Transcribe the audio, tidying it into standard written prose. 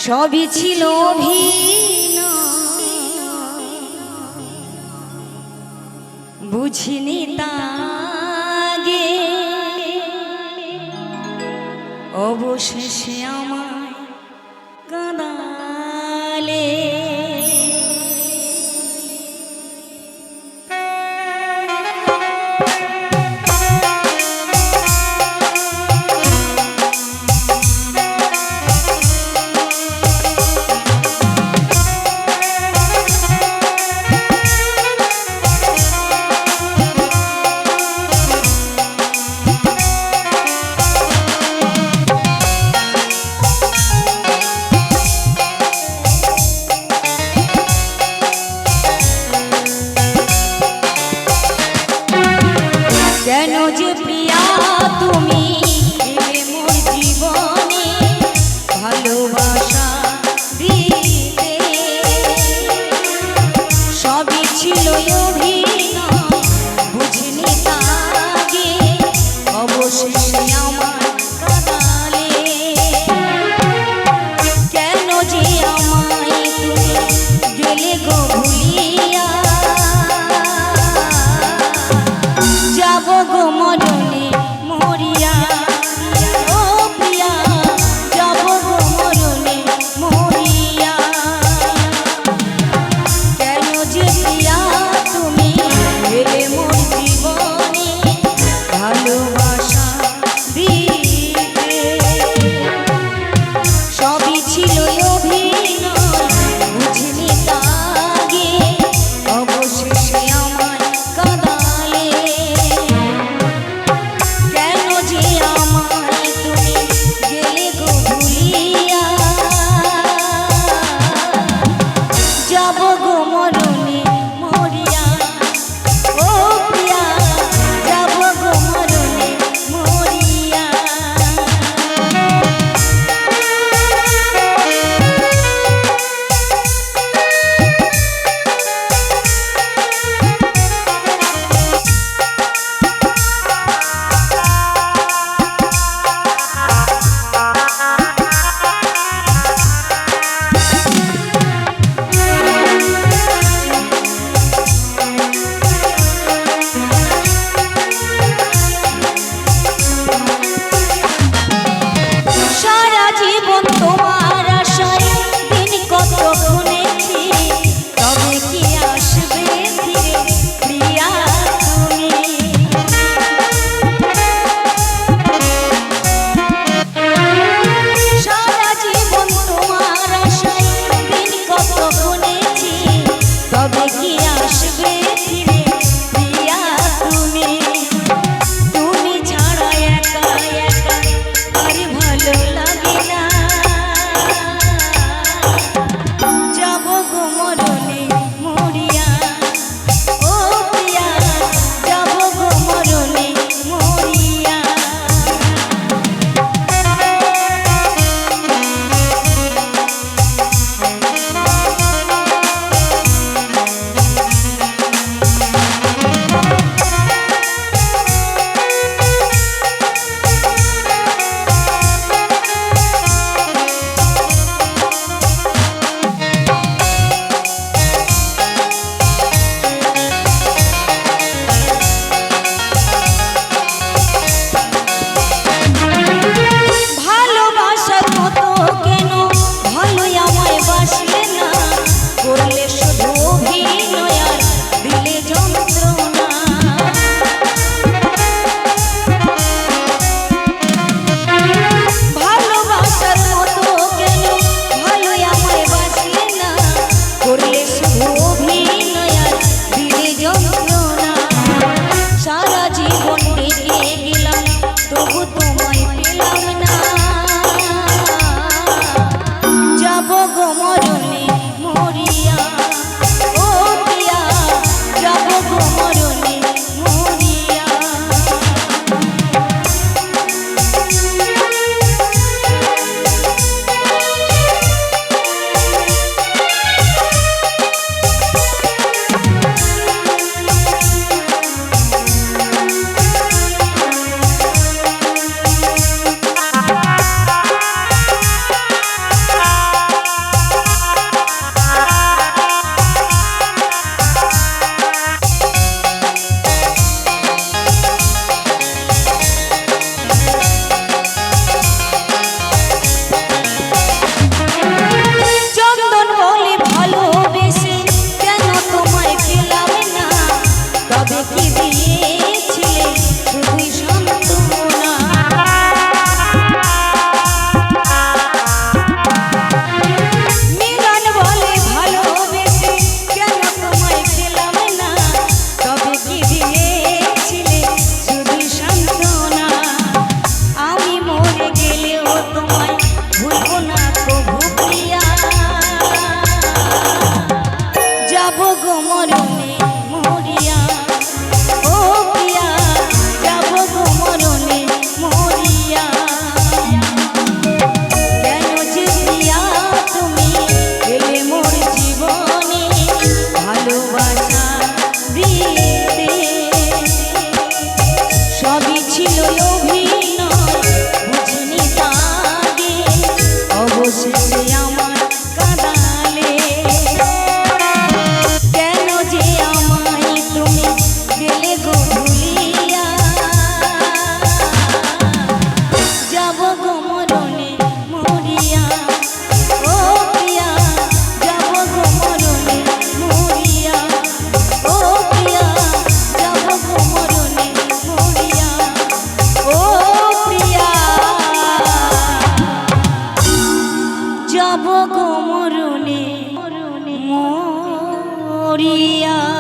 সবই ছিল অভিনয়, বুঝিনি তাগে অবশেষে আমায় কাঁদালে। কেন যে প্রিয়া তুমি এলে মোর জীবনে ভালোবাসা দিতে, সবই ছিল অভিনয়, বুঝিনি তাগে অবশেষে আমার কাঁদালে। কেন যে আমায় তুমি গেলে গো ভুলিয়া, যাব গো মরণে মরিয়া, ও প্রিয়া যাব গো মরণে মরিয়া। কেন যে প্রিয়া তুমি এলে মোর জীবনে ভালোবাসা দিতে, সবই ছিল অভিনয়, বুঝিনি তাগে অবশেষে আমায় কাঁদালে। কেন যে আমায় তুমি গেলে গো ভুলিয়া, যাব গো মরণে মরিয়া, ও প্রিয়া যাব গো মরণে মরিয়া। সারা জীবন তোমার আশায় দিন কত গুনেছি, তবে কি আসবে ফিরে প্রিয়া তুমি। সারা জীবন তোমার আশায় দিন কত গুনেছি, তবে কি আসবে ফিরে প্রিয়া তুমি। তুমি ছাড়া একা একা আর ভালো লাগে না, যাব গো মরণে মরিয়া, ও প্রিয়া যাব গো মরণে মরিয়া। ভালোবাসার মতো কেন ভালোই আমায় বাসলে না, করলে শুধু অভিনয় আর দিলে যন্ত্রণা। ভালোবাসার মতো কেন ভালোই আমায় বাসলে না, করলে শুধু অভিনয় আর দিলে যন্ত্রণা। সারা জীবন ডেকে গেলাম তবু তোমায় পেলাম না, যাব গো মরণে মরিয়া, ও প্রিয়া যাব গো মরণে মরিয়া। মরুনে মরিয়া।